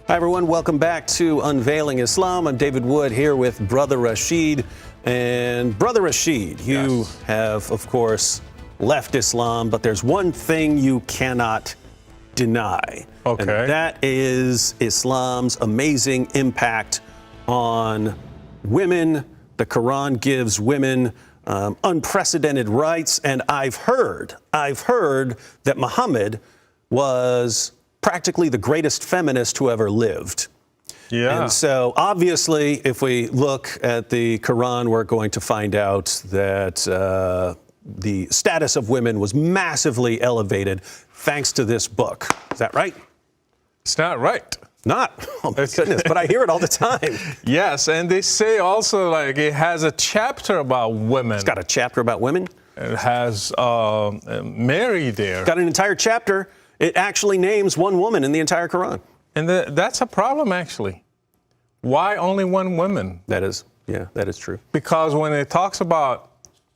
Hi, everyone. Welcome back to Unveiling Islam. I'm David Wood here with Brother Rachid. And Brother Rachid, you have, of course, left Islam, but there's one thing you cannot deny. Okay. And that is Islam's amazing impact on women. The Quran gives women unprecedented rights. And I've heard that Muhammad was practically the greatest feminist who ever lived. Yeah. And so obviously, if we look at the Quran, we're going to find out that the status of women was massively elevated thanks to this book. Is that right? It's not right. Not? Oh my goodness, but I hear it all the time. Yes, and they say also like it has a chapter about women. It's got a chapter about women? It has Mary there. Got an entire chapter. It actually names one woman in the entire Quran. And that's a problem, actually. Why only one woman? That is true. Because when it talks about,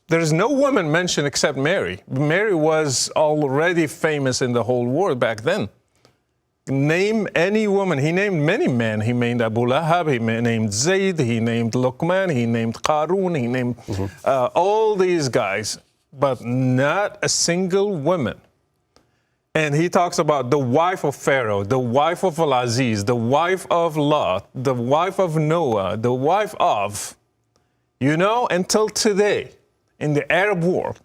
there's no woman mentioned except Mary. Mary was already famous in the whole world back then. Name any woman. He named many men. He named Abu Lahab, he named Zayd, he named Luqman, he named Qarun, he named all these guys, but not a single woman. And he talks about the wife of Pharaoh, the wife of Al-Aziz, the wife of Lot, the wife of Noah, the wife of, until today, in the Arab world,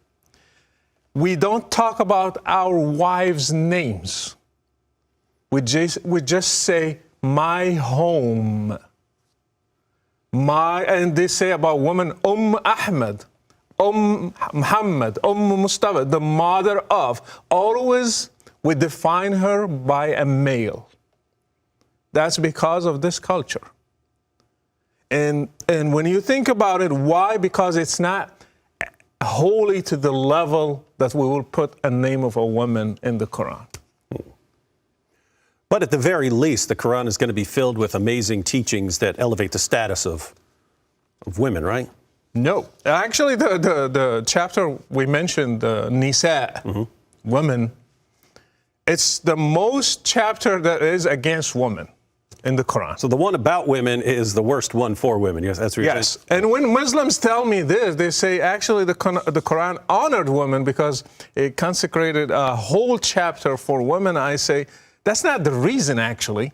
we don't talk about our wives' names. We just say, my home. And they say about women, Ahmed, Muhammad, Mustafa, the mother of. Always we define her by a male. That's because of this culture. And when you think about it, why? Because it's not wholly to the level that we will put a name of a woman in the Quran. But at the very least, the Quran is going to be filled with amazing teachings that elevate the status of women, right? No. Actually, the chapter we mentioned, Nisa, women, it's the most chapter that is against women in the Quran. So the one about women is the worst one for women. Yes, that's what you're saying? And when Muslims tell me this, they say actually the Quran honored women because it consecrated a whole chapter for women. I say that's not the reason, actually.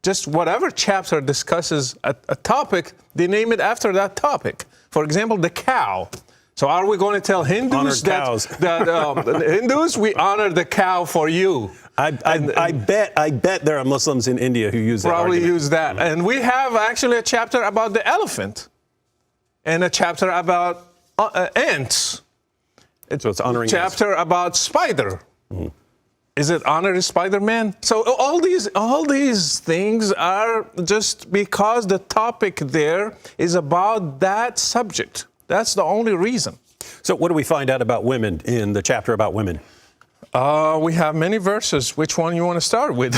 Just whatever chapter discusses a topic, they name it after that topic. For example, the cow. So are we going to tell Hindus that Hindus, we honor the cow for you? I bet there are Muslims in India who use that Probably argument. use that. And we have actually a chapter about the elephant and a chapter about ants. So it's honoring chapter about spider. Is it honor Spider-Man? So all these things are just because the topic there is about that subject. That's the only reason. So what do we find out about women in the chapter about women? We have many verses. Which one you want to start with?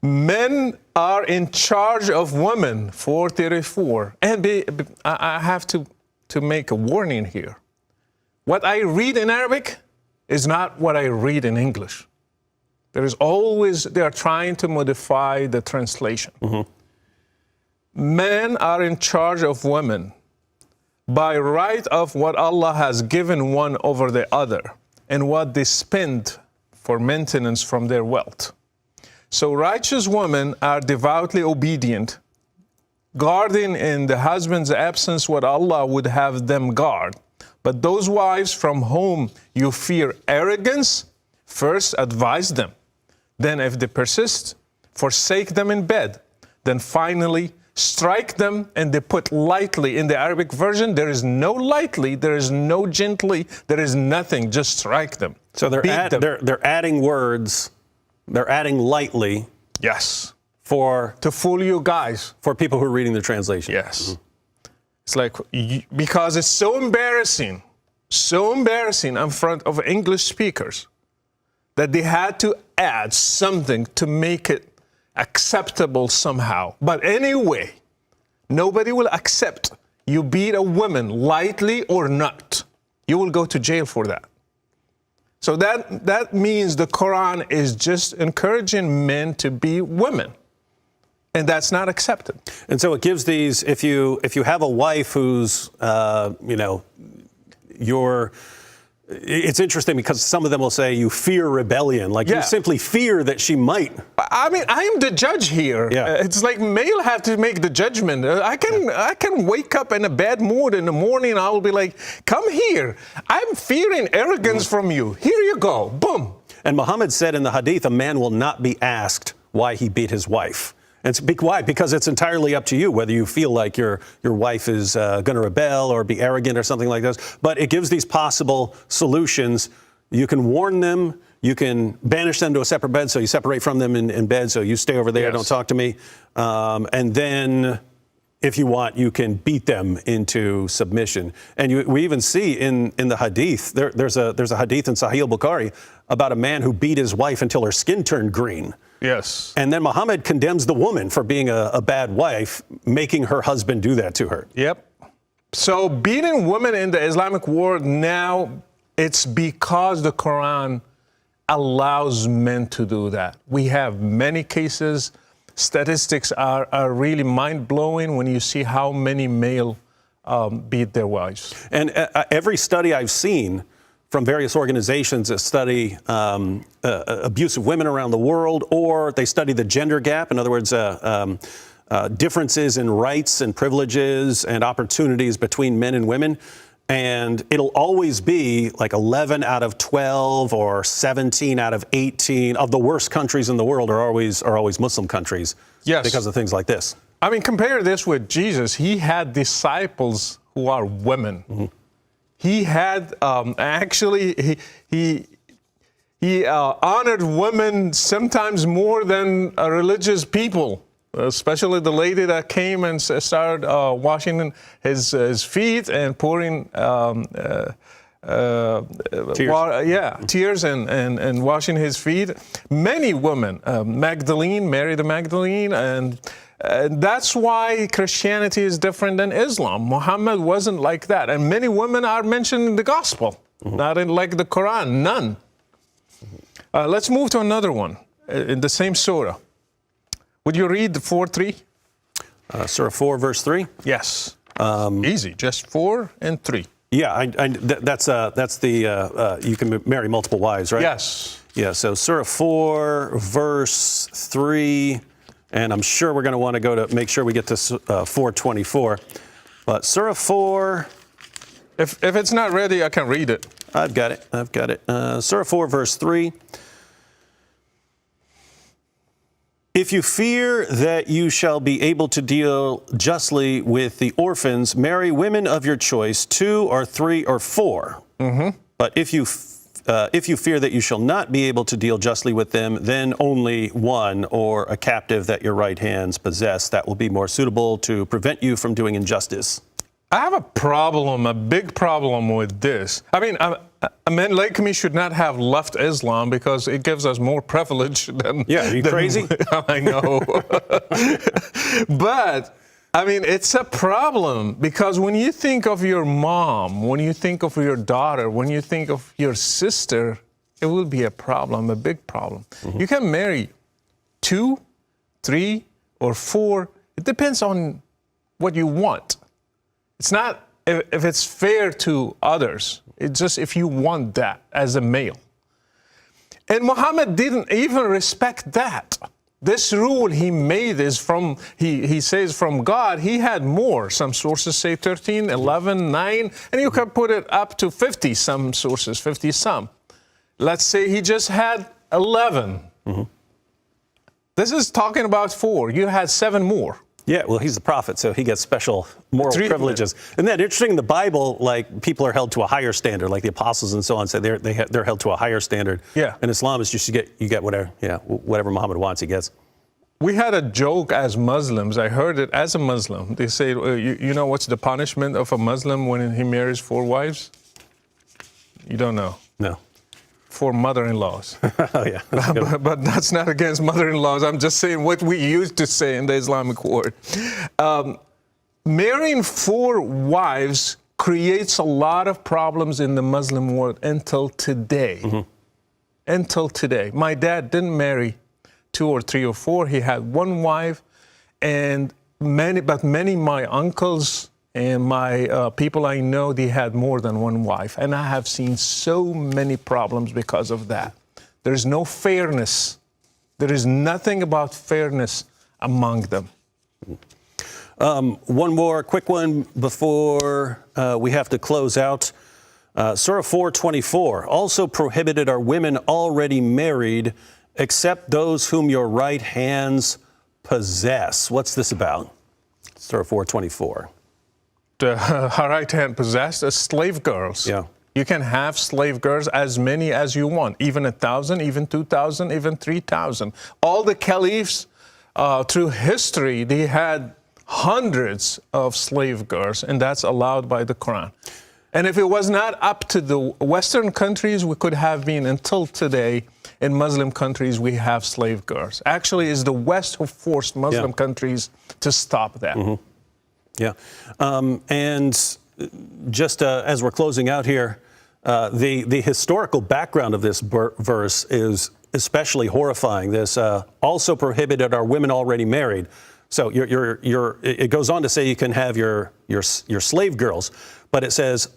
Men are in charge of women, 434. And I have to make a warning here. What I read in Arabic is not what I read in English. They are trying to modify the translation. Men are in charge of women by right of what Allah has given one over the other and what they spend for maintenance from their wealth. So righteous women are devoutly obedient, guarding in the husband's absence what Allah would have them guard. But those wives from whom you fear arrogance, first advise them. Then if they persist, forsake them in bed. Then finally strike them, and they put lightly. In the Arabic version, there is no lightly, there is no gently, there is nothing, just strike them. So they're adding words, they're adding lightly. Yes. To fool you guys. For people who are reading the translation. Yes. It's like, because it's so embarrassing in front of English speakers that they had to add something to make it acceptable somehow. But anyway, nobody will accept you beat a woman lightly or not. You will go to jail for that. So that means the Quran is just encouraging men to be women. And that's not accepted. And so it gives these, if you have a wife who's, it's interesting because some of them will say you fear rebellion, like you simply fear that she might. I mean, I am the judge here. Yeah. It's like male have to make the judgment. I can wake up in a bad mood in the morning. I will be like, come here. I'm fearing arrogance from you. Here you go. Boom. And Muhammad said in the Hadith, a man will not be asked why he beat his wife. And why? Because it's entirely up to you whether you feel like your wife is going to rebel or be arrogant or something like this. But it gives these possible solutions. You can warn them. You can banish them to a separate bed, so you separate from them in bed, so you stay over there, don't talk to me. And then, if you want, you can beat them into submission. And we even see in the Hadith, there's a Hadith in Sahih al-Bukhari about a man who beat his wife until her skin turned green. Yes. And then Muhammad condemns the woman for being a bad wife, making her husband do that to her. Yep. So beating women in the Islamic world now, it's because the Quran allows men to do that. We have many cases. Statistics are really mind-blowing when you see how many male beat their wives. And every study I've seen from various organizations that study abuse of women around the world, or they study the gender gap, in other words, differences in rights and privileges and opportunities between men and women. And it'll always be like 11 out of 12 or 17 out of 18 of the worst countries in the world are always Muslim countries. Yes. Because of things like this. I mean, compare this with Jesus. He had disciples who are women. Mm-hmm. He had he honored women sometimes more than religious people, especially the lady that came and started washing his feet and pouring tears and washing his feet. Many women, Mary the Magdalene, and that's why Christianity is different than Islam. Muhammad wasn't like that. And many women are mentioned in the gospel, not in like the Quran, none. Let's move to another one in the same surah. Would you read 4:3? Surah 4, verse 3? Yes. Easy, just 4 and 3. Yeah, that's the, you can marry multiple wives, right? Yes. Yeah, so Surah 4, verse 3. And I'm sure we're going to want to go to make sure we get to 4:24. But Surah 4. If it's not ready, I can read it. I've got it. Surah 4, verse 3. If you fear that you shall be able to deal justly with the orphans, marry women of your choice, 2 or 3 or 4. Mm-hmm. But if you fear that you shall not be able to deal justly with them, then only one, or a captive that your right hands possess. That will be more suitable to prevent you from doing injustice. I have a big problem with this. I mean, a man like me should not have left Islam because it gives us more privilege than... Yeah, are you crazy? I know. But, I mean, it's a problem because when you think of your mom, when you think of your daughter, when you think of your sister, it will be a problem, a big problem. Mm-hmm. You can marry 2, 3, or 4. It depends on what you want. It's not if it's fair to others. It's just if you want that as a male. And Muhammad didn't even respect that. This rule he made is he says from God. He had more. Some sources say 13, 11, 9, and you can put it up to 50, some sources, 50 some. Let's say he just had 11. Mm-hmm. This is talking about 4. You had 7 more. Yeah, well, he's the prophet, so he gets special moral privileges. Isn't that interesting? In the Bible, like, people are held to a higher standard, like the apostles and so on. So they're held to a higher standard. Yeah. In Islam, it's just you get whatever Muhammad wants, he gets. We had a joke as Muslims. I heard it as a Muslim. They say, you know what's the punishment of a Muslim when he marries 4 wives? You don't know. No. 4 mother-in-laws. Oh, yeah. But that's not against mother-in-laws. I'm just saying what we used to say in the Islamic world. Marrying 4 wives creates a lot of problems in the Muslim world until today. Mm-hmm. Until today. My dad didn't marry 2 or 3 or 4. He had 1 wife. And many my uncles and my people I know, they had more than one wife. And I have seen so many problems because of that. There's no fairness. There is nothing about fairness among them. One more quick one before we have to close out. Surah 4:24 also prohibited are women already married, except those whom your right hands possess. What's this about? Surah 4:24. The right hand possessed as slave girls. Yeah. You can have slave girls as many as you want, even 1,000, even 2,000, even 3,000. All the caliphs through history, they had hundreds of slave girls, and that's allowed by the Quran. And if it was not up to the Western countries, we could have been, until today, in Muslim countries, we have slave girls. Actually, it's the West who forced Muslim countries to stop that. Mm-hmm. Yeah. And just as we're closing out here, the historical background of this verse is especially horrifying. This also prohibited are women already married. So it goes on to say you can have your slave girls, but it says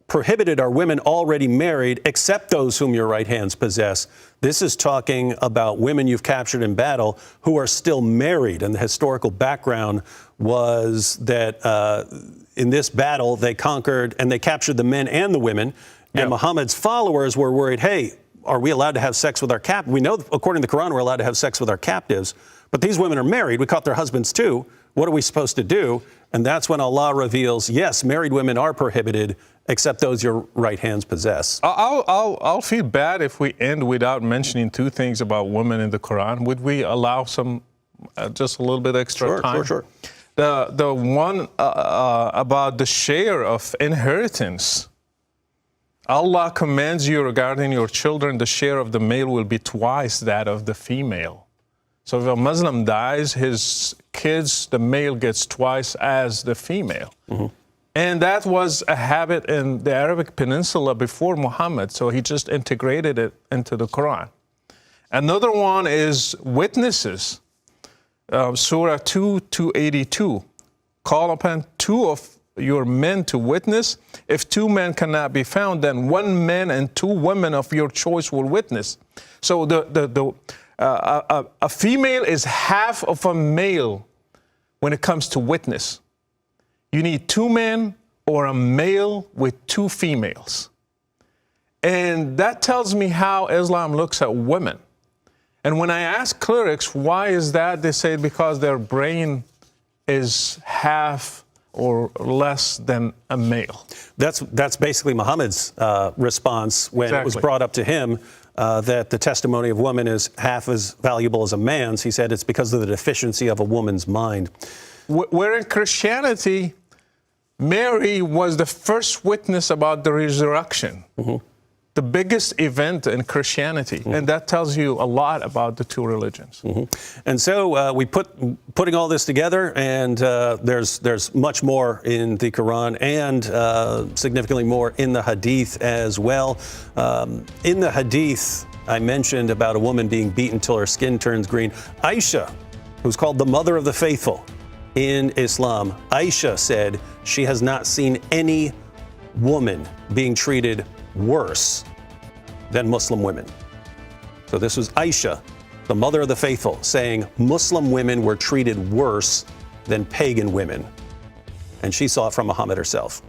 prohibited are women already married, except those whom your right hands possess. This is talking about women you've captured in battle who are still married. And the historical background was that in this battle, they conquered and they captured the men and the women. Yeah. And Muhammad's followers were worried, hey, are we allowed to have sex with our captives? We know, according to the Quran, we're allowed to have sex with our captives. But these women are married. We caught their husbands too. What are we supposed to do? And that's when Allah reveals, yes, married women are prohibited, except those your right hands possess. I'll feel bad if we end without mentioning two things about women in the Quran. Would we allow some, just a little bit extra time? Sure. The one about the share of inheritance. Allah commands you regarding your children, the share of the male will be twice that of the female. So if a Muslim dies, his kids, the male gets twice as the female. Mm-hmm. And that was a habit in the Arabic Peninsula before Muhammad, so he just integrated it into the Quran. Another one is witnesses. Surah 2:82. Call upon two of your men to witness. If two men cannot be found, then one man and two women of your choice will witness. So a female is half of a male when it comes to witness. You need two men or a male with two females. And that tells me how Islam looks at women. And when I ask clerics, why is that? They say because their brain is half or less than a male. That's basically Muhammad's response when it was brought up to him that the testimony of women is half as valuable as a man's. He said it's because of the deficiency of a woman's mind. Where in Christianity, Mary was the first witness about the resurrection. Mm-hmm. The biggest event in Christianity, mm-hmm. and that tells you a lot about the two religions. Mm-hmm. And so we putting all this together, and there's much more in the Quran and significantly more in the Hadith as well. In the Hadith, I mentioned about a woman being beaten till her skin turns green. Aisha, who's called the mother of the faithful in Islam, Aisha said she has not seen any woman being treated worse than Muslim women. So this was Aisha, the mother of the faithful, saying Muslim women were treated worse than pagan women. And she saw it from Muhammad herself.